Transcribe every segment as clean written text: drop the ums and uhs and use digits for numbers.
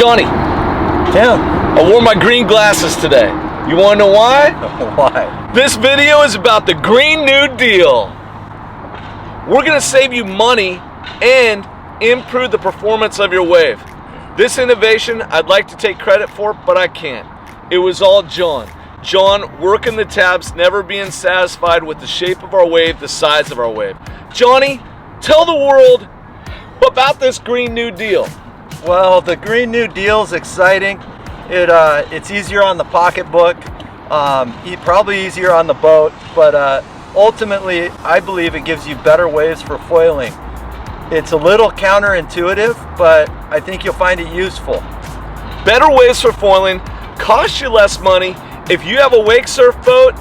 Johnny. Tim. I wore my green glasses today. You want to know why? Why? This video is about the Green New Deal. We're going to save you money and improve the performance of your wave. This innovation I'd like to take credit for, but I can't. It was all John. John working the tabs, never being satisfied with the shape of our wave, the size of our wave. Johnny, tell the world about this Green New Deal. Well, the Green New Deal is exciting. It's easier on the pocketbook, probably easier on the boat, but ultimately I believe it gives you better waves for foiling. It's a little counterintuitive, but I think you'll find it useful. Better waves for foiling, cost you less money. If you have a wake surf boat,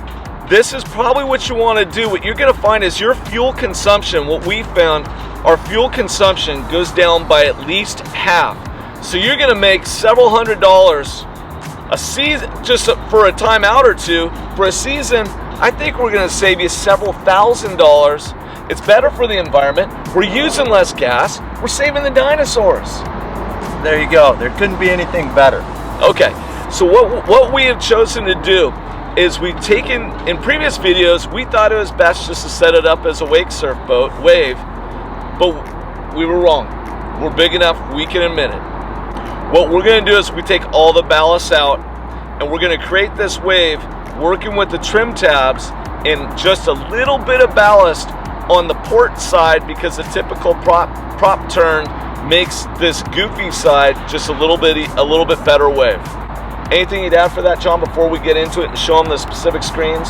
this is probably what you want to do. What you're going to find is your fuel consumption, what we found, our fuel consumption goes down by at least half. So you're going to make several $100s a season, just for a time out or two. For a season, I think we're going to save you several $1,000s. It's better for the environment. We're using less gas. We're saving the dinosaurs. There you go. There couldn't be anything better. Okay, so what we have chosen to do is we've taken, in previous videos, we thought it was best just to set it up as a wake surf boat, wave, but we were wrong. We're big enough, we can admit it. What we're going to do is we take all the ballast out and we're going to create this wave working with the trim tabs and just a little bit of ballast on the port side, because the typical prop turn makes this goofy side just a little bit better wave. Anything you'd add for that, John, before we get into it and show them the specific screens?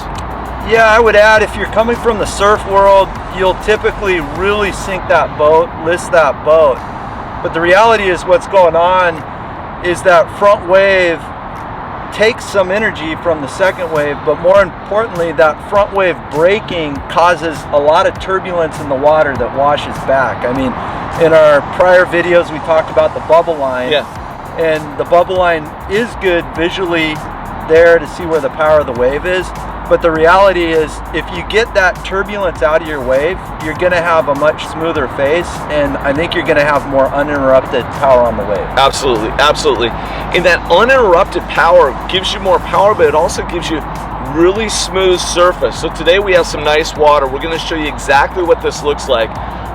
Yeah, I would add, if you're coming from the surf world, you'll typically really sink that boat, list that boat. But the reality is what's going on is that front wave takes some energy from the second wave, but more importantly, that front wave braking causes a lot of turbulence in the water that washes back. I mean, in our prior videos, we talked about the bubble line. Yeah. And the bubble line is good visually there to see where the power of the wave is. But the reality is, if you get that turbulence out of your wave, you're going to have a much smoother face, and I think you're going to have more uninterrupted power on the wave. Absolutely, absolutely. And that uninterrupted power gives you more power, but it also gives you really smooth surface. So today we have some nice water. We're going to show you exactly what this looks like.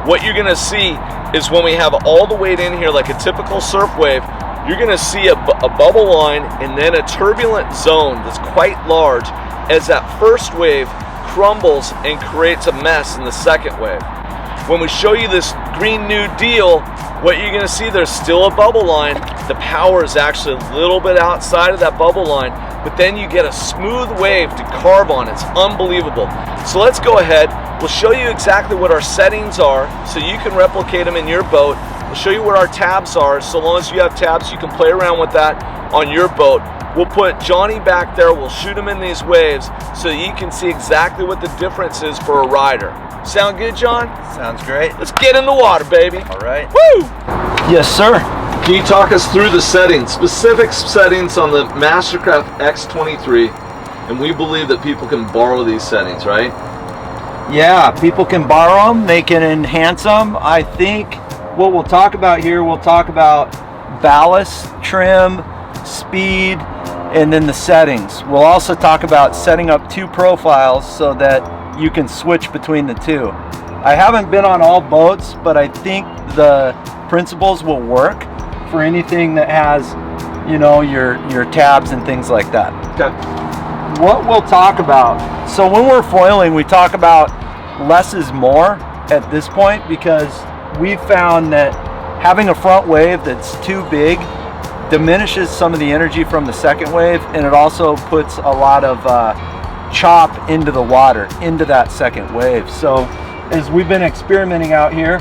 What you're going to see is when we have all the weight in here, like a typical surf wave, you're going to see a bubble line and then a turbulent zone that's quite large as that first wave crumbles and creates a mess in the second wave. When we show you this Green New Deal, what you're going to see, there's still a bubble line. The power is actually a little bit outside of that bubble line, but then you get a smooth wave to carve on. It's unbelievable. So let's go ahead. We'll show you exactly what our settings are so you can replicate them in your boat. We'll show you what our tabs are. So long as you have tabs, you can play around with that on your boat. We'll put Johnny back there. We'll shoot him in these waves so you can see exactly what the difference is for a rider. Sound good, John? Sounds great. Let's get in the water, baby. All right. Woo! Yes, sir. Can you talk us through the settings, specific settings on the Mastercraft X23? And we believe that people can borrow these settings, right? Yeah, people can borrow them. They can enhance them. I think what we'll talk about here, we'll talk about ballast, trim, speed, and then the settings. We'll also talk about setting up two profiles so that you can switch between the two. I haven't been on all boats, but I think the principles will work for anything that has, you know, your tabs and things like that. Okay. What we'll talk about, so when we're foiling, we talk about less is more at this point, because we've found that having a front wave that's too big diminishes some of the energy from the second wave, and it also puts a lot of chop into the water, into that second wave. So as we've been experimenting out here,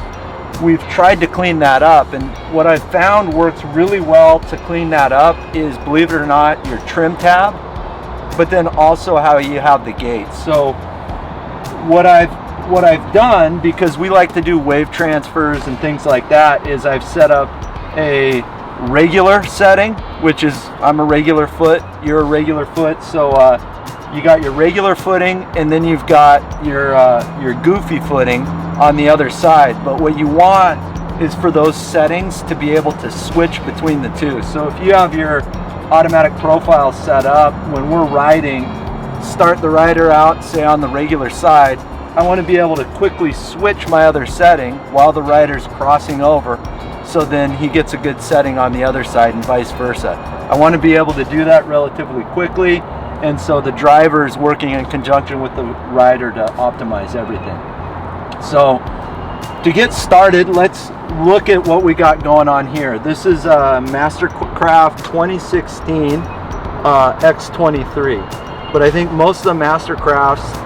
we've tried to clean that up, and what I've found works really well to clean that up is, believe it or not, your trim tab, but then also how you have the gates. So what I've done, because we like to do wave transfers and things like that, is I've set up a regular setting, which is, I'm a regular foot, you're a regular foot, so you got your regular footing, and then you've got your goofy footing on the other side. But what you want is for those settings to be able to switch between the two. So if you have your automatic profile set up, when we're riding, start the rider out, say on the regular side, I want to be able to quickly switch my other setting while the rider's crossing over, so then he gets a good setting on the other side and vice versa. I want to be able to do that relatively quickly, and so the driver is working in conjunction with the rider to optimize everything. So to get started, let's look at what we got going on here. This is a Mastercraft 2016 X23, but I think most of the Mastercrafts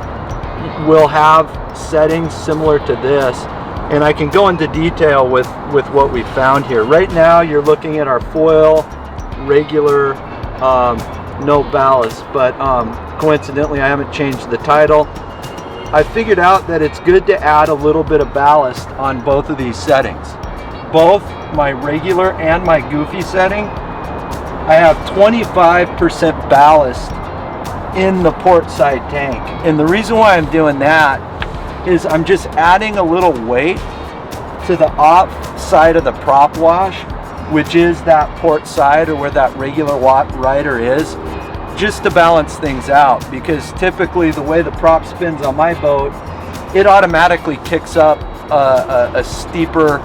will have settings similar to this, and I can go into detail with what we found here. Right now you're looking at our foil, regular, no ballast, but coincidentally I haven't changed the title. I figured out that it's good to add a little bit of ballast on both of these settings. Both my regular and my goofy setting, I have 25% ballast in the port side tank. And the reason why I'm doing that is I'm just adding a little weight to the off side of the prop wash, which is that port side or where that regular rider is, just to balance things out, because typically the way the prop spins on my boat, it automatically kicks up a steeper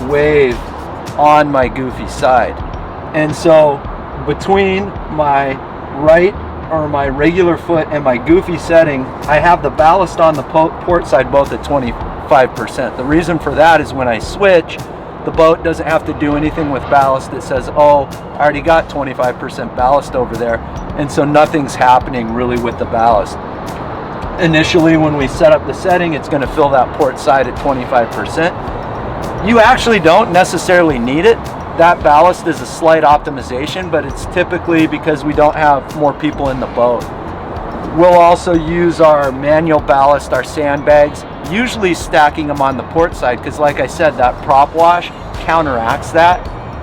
wave on my goofy side. And so between my right or my regular foot and my goofy setting, I have the ballast on the port side both at 25%. The reason for that is when I switch, the boat doesn't have to do anything with ballast. It says, oh, I already got 25% ballast over there, and so nothing's happening really with the ballast. Initially, when we set up the setting, it's going to fill that port side at 25%. You actually don't necessarily need it. That ballast is a slight optimization, but it's typically because we don't have more people in the boat. We'll also use our manual ballast, our sandbags, usually stacking them on the port side, because like I said, that prop wash counteracts that.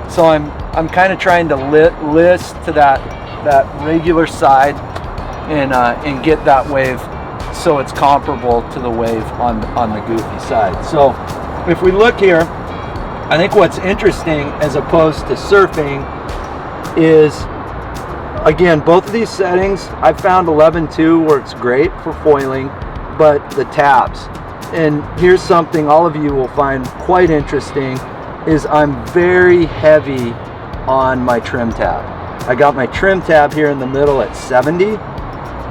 So I'm kind of trying to list to that regular side and get that wave so it's comparable to the wave on the goofy side. So if we look here, I think what's interesting as opposed to surfing is, again, both of these settings, I found 11.2 works great for foiling, but the tabs. And here's something all of you will find quite interesting, is I'm very heavy on my trim tab. I got my trim tab here in the middle at 70,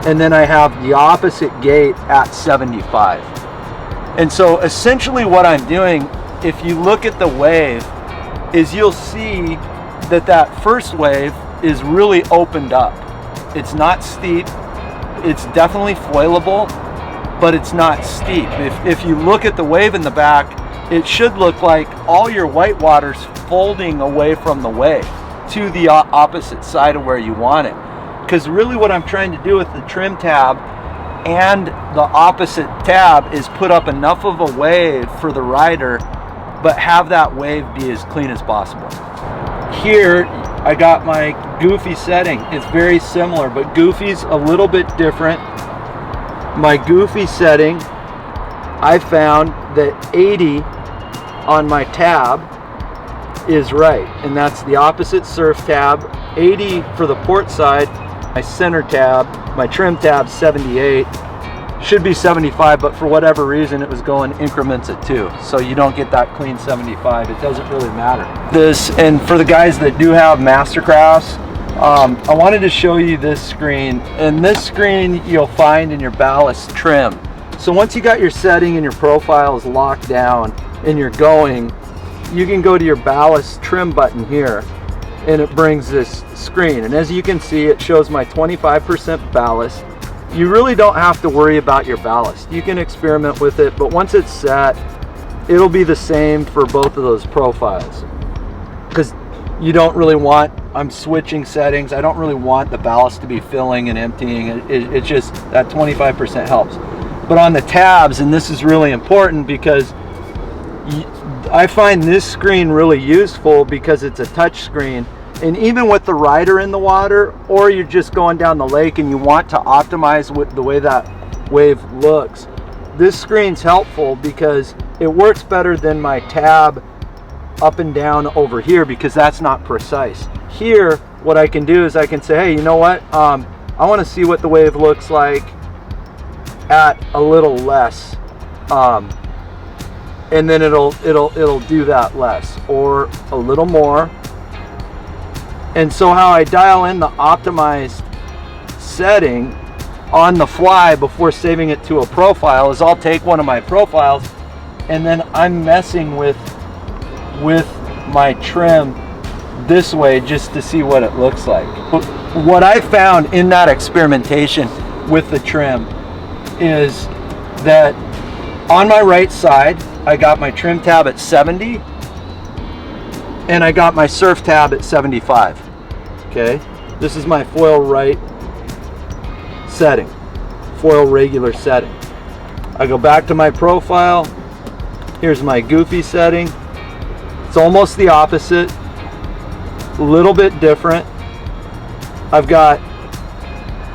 and then I have the opposite gate at 75. And so essentially what I'm doing, if you look at the wave, is you'll see that first wave is really opened up. It's not steep. It's definitely foilable, but it's not steep. If you look at the wave in the back, it should look like all your white water's folding away from the wave to the opposite side of where you want it. Because really what I'm trying to do with the trim tab and the opposite tab is put up enough of a wave for the rider, but have that wave be as clean as possible. Here I got my goofy setting. It's very similar, but goofy's a little bit different. My goofy setting, I found that 80 on my tab is right, and that's the opposite surf tab. 80 for the port side. My center tab, my trim tab, 78. Should be 75, but for whatever reason it was going increments of 2, so you don't get that clean 75. It doesn't really matter. This, and for the guys that do have Mastercrafts, I wanted to show you this screen, and this screen you'll find in your ballast trim. So once you got your setting and your profile is locked down and you're going, you can go to your ballast trim button here, and it brings this screen, and as you can see, it shows my 25% ballast. You really don't have to worry about your ballast. You can experiment with it, but once it's set, it'll be the same for both of those profiles. Because you don't really want, I'm switching settings, I don't really want the ballast to be filling and emptying. It's just that 25% helps. But on the tabs, and this is really important because I find this screen really useful because it's a touch screen. And even with the rider in the water, or you're just going down the lake and you want to optimize with the way that wave looks, this screen's helpful because it works better than my tab up and down over here because that's not precise. Here, what I can do is I can say, hey, you know what? I want to see what the wave looks like at a little less, and then it'll do that less or a little more. And so how I dial in the optimized setting on the fly before saving it to a profile is I'll take one of my profiles and then I'm messing with my trim this way just to see what it looks like. What I found in that experimentation with the trim is that on my right side I got my trim tab at 70 and I got my surf tab at 75. Okay, this is my foil right setting, foil regular setting. I go back to my profile. Here's my goofy setting. It's almost the opposite, a little bit different. I've got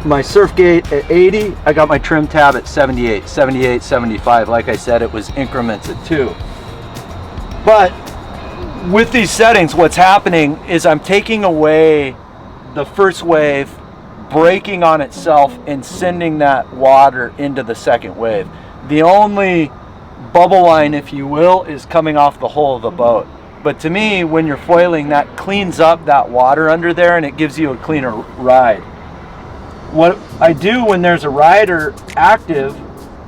my surf gate at 80. I got my trim tab at 78, 75. Like I said, it was increments of 2. But with these settings, what's happening is I'm taking away the first wave, breaking on itself and sending that water into the second wave. The only bubble line, if you will, is coming off the hull of the boat. But to me, when you're foiling, that cleans up that water under there and it gives you a cleaner ride. What I do when there's a rider active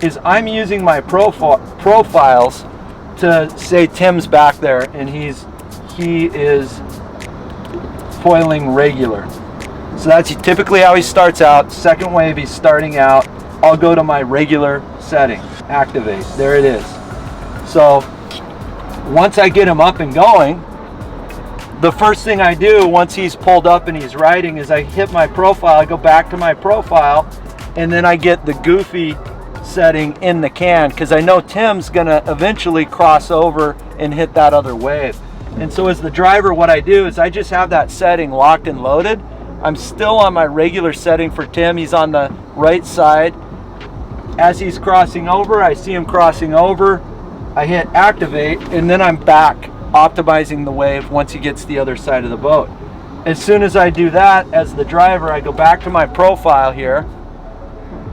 is I'm using my profiles to say Tim's back there and he is foiling regular. So that's typically how he starts out. Second wave, he's starting out. I'll go to my regular setting, activate. There it is. So once I get him up and going, the first thing I do once he's pulled up and he's riding is I hit my profile. I go back to my profile and then I get the goofy setting in the can because I know Tim's gonna eventually cross over and hit that other wave. And so as the driver, what I do is I just have that setting locked and loaded. I'm still on my regular setting for Tim. He's on the right side. As he's crossing over, I see him crossing over. I hit activate and then I'm back optimizing the wave once he gets to the other side of the boat. As soon as I do that, as the driver, I go back to my profile here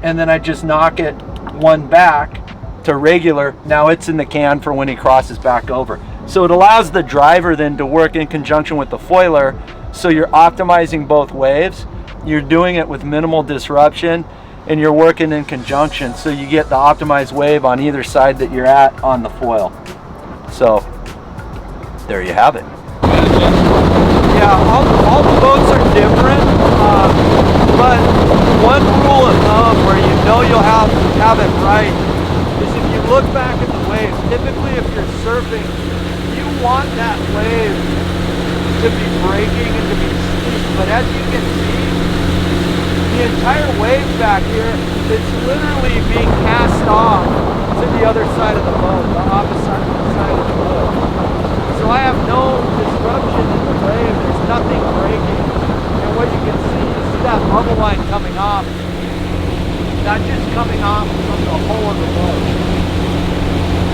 and then I just knock it one back to regular. Now it's in the can for when he crosses back over. So it allows the driver then to work in conjunction with the foiler. So you're optimizing both waves. You're doing it with minimal disruption and you're working in conjunction. So you get the optimized wave on either side that you're at on the foil. So there you have it. Yeah, all the boats are different. But one rule of thumb where you know you'll have it right is if you look back at the wave, typically if you're surfing, you want that wave to be breaking and to be steep, but as you can see, the entire wave back here is literally being cast off to the other side of the boat, the opposite side of the boat. So I have no disruption in the wave, there's nothing breaking. And what you can see, you see that bubble line coming off, not just coming off from the hull of the boat.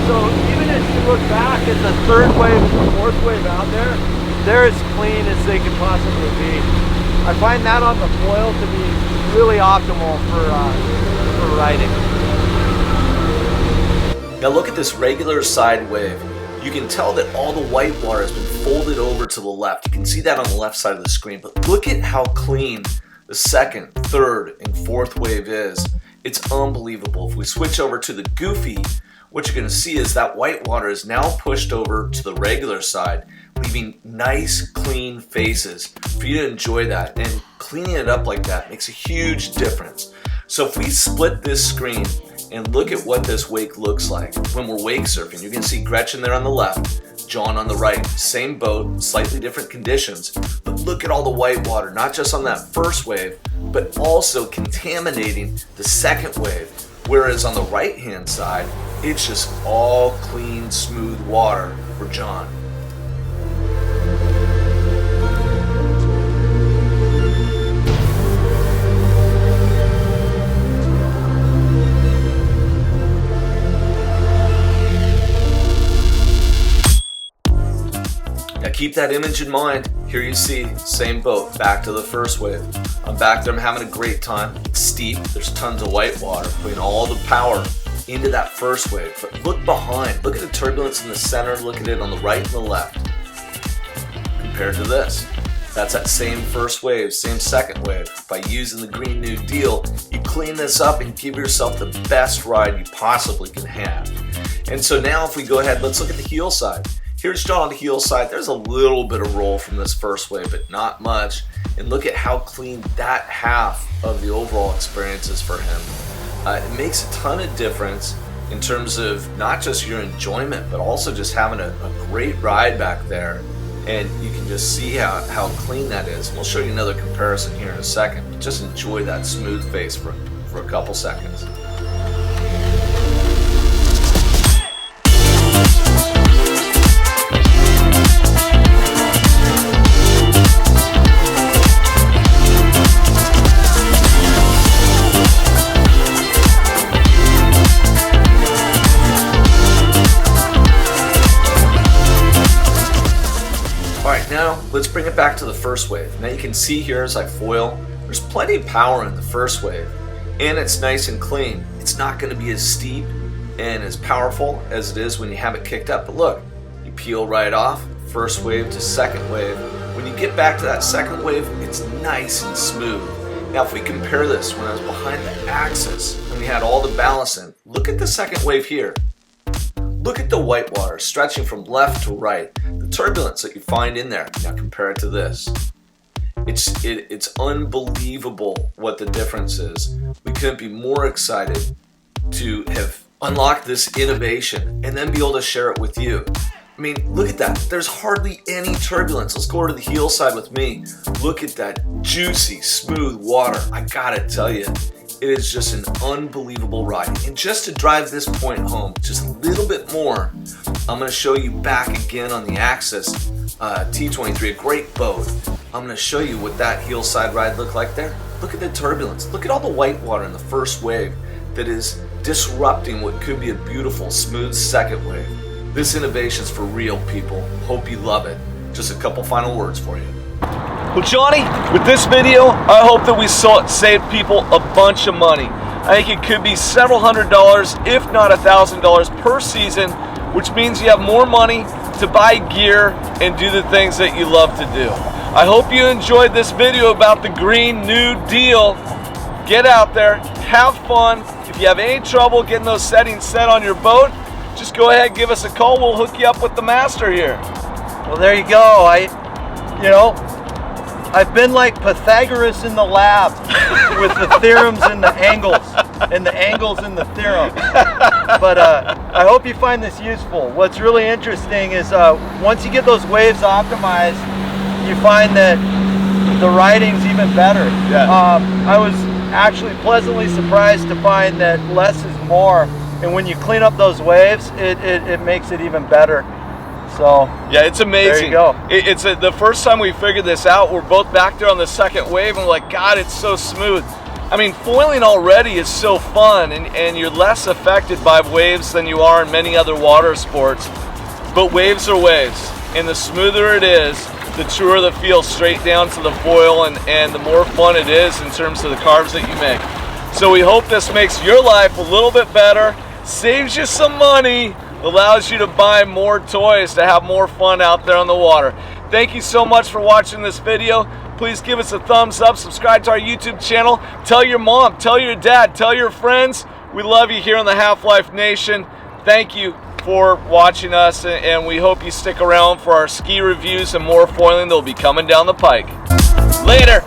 So even as you look back at the third wave and the fourth wave out there, they're as clean as they can possibly be. I find that on the foil to be really optimal for riding. Now look at this regular side wave. You can tell that all the white water has been folded over to the left. You can see that on the left side of the screen, but look at how clean the second, third, and fourth wave is. It's unbelievable. If we switch over to the goofy, what you're going to see is that white water is now pushed over to the regular side, leaving nice clean faces for you to enjoy that. And cleaning it up like that makes a huge difference. So if we split this screen and look at what this wake looks like when we're wake surfing, you can see Gretchen there on the left, John on the right, same boat, slightly different conditions, but look at all the white water, not just on that first wave, but also contaminating the second wave. Whereas on the right hand side, it's just all clean, smooth water for John. keep that image in mind. Here you see, same boat, back to the first wave. I'm back there, I'm having a great time. It's steep, there's tons of white water, putting all the power into that first wave. But look behind, look at the turbulence in the center, look at it on the right and the left. Compared to this, that's that same first wave, same second wave. By using the Green New Deal, you clean this up and give yourself the best ride you possibly can have. And so now if we go ahead, let's look at the heel side. Here's John on the heel side. There's a little bit of roll from this first wave, but not much. And look at how clean that half of the overall experience is for him. It makes a ton of difference in terms of not just your enjoyment, but also just having a great ride back there. And you can just see how clean that is. And we'll show you another comparison here in a second. But just enjoy that smooth face for a couple seconds. Now, let's bring it back to the first wave. Now you can see here as I foil, there's plenty of power in the first wave, and it's nice and clean. It's not going to be as steep and as powerful as it is when you have it kicked up, but look, you peel right off, first wave to second wave. When you get back to that second wave, it's nice and smooth. Now if we compare this when I was behind the axis and we had all the ballast in, look at the second wave here. Look at the white water stretching from left to right, the turbulence that you find in there. Now compare it to this. It's unbelievable what the difference is. We couldn't be more excited to have unlocked this innovation and then be able to share it with you. I mean, look at that. There's hardly any turbulence. Let's go over to the heel side with me. Look at that juicy, smooth water. I gotta tell you, it is just an unbelievable ride. And just to drive this point home just a little bit more, I'm gonna show you back again on the Axis T23, a great boat. I'm gonna show you what that heel side ride looked like there. Look at the turbulence. Look at all the white water in the first wave that is disrupting what could be a beautiful, smooth second wave. This innovation's for real, people. Hope you love it. Just a couple final words for you. Well, Johnny, with this video, I hope that we saved people a bunch of money. I think it could be several $100s, if not $1,000 per season, which means you have more money to buy gear and do the things that you love to do. I hope you enjoyed this video about the Green New Deal. Get out there, have fun. If you have any trouble getting those settings set on your boat, just go ahead and give us a call. We'll hook you up with the master here. Well, there you go. I've been like Pythagoras in the lab with the theorems and the angles and the theorem. But I hope you find this useful. What's really interesting is once you get those waves optimized, you find that the riding's even better. Yeah. I was actually pleasantly surprised to find that less is more. And when you clean up those waves, it makes it even better. So yeah, it's amazing. There you go. The first time we figured this out, we're both back there on the second wave and we're like, God, it's so smooth. I mean, foiling already is so fun, and you're less affected by waves than you are in many other water sports. But waves are waves, and the smoother it is, the truer the feel straight down to the foil, and the more fun it is in terms of the carves that you make. So we hope this makes your life a little bit better, saves you some money, allows you to buy more toys to have more fun out there on the water. Thank you so much for watching this video. Please give us a thumbs up, subscribe to our YouTube channel, tell your mom, tell your dad, tell your friends. We love you here in the Half-Life Nation. Thank you for watching us, and we hope you stick around for our ski reviews and more foiling that will be coming down the pike. Later.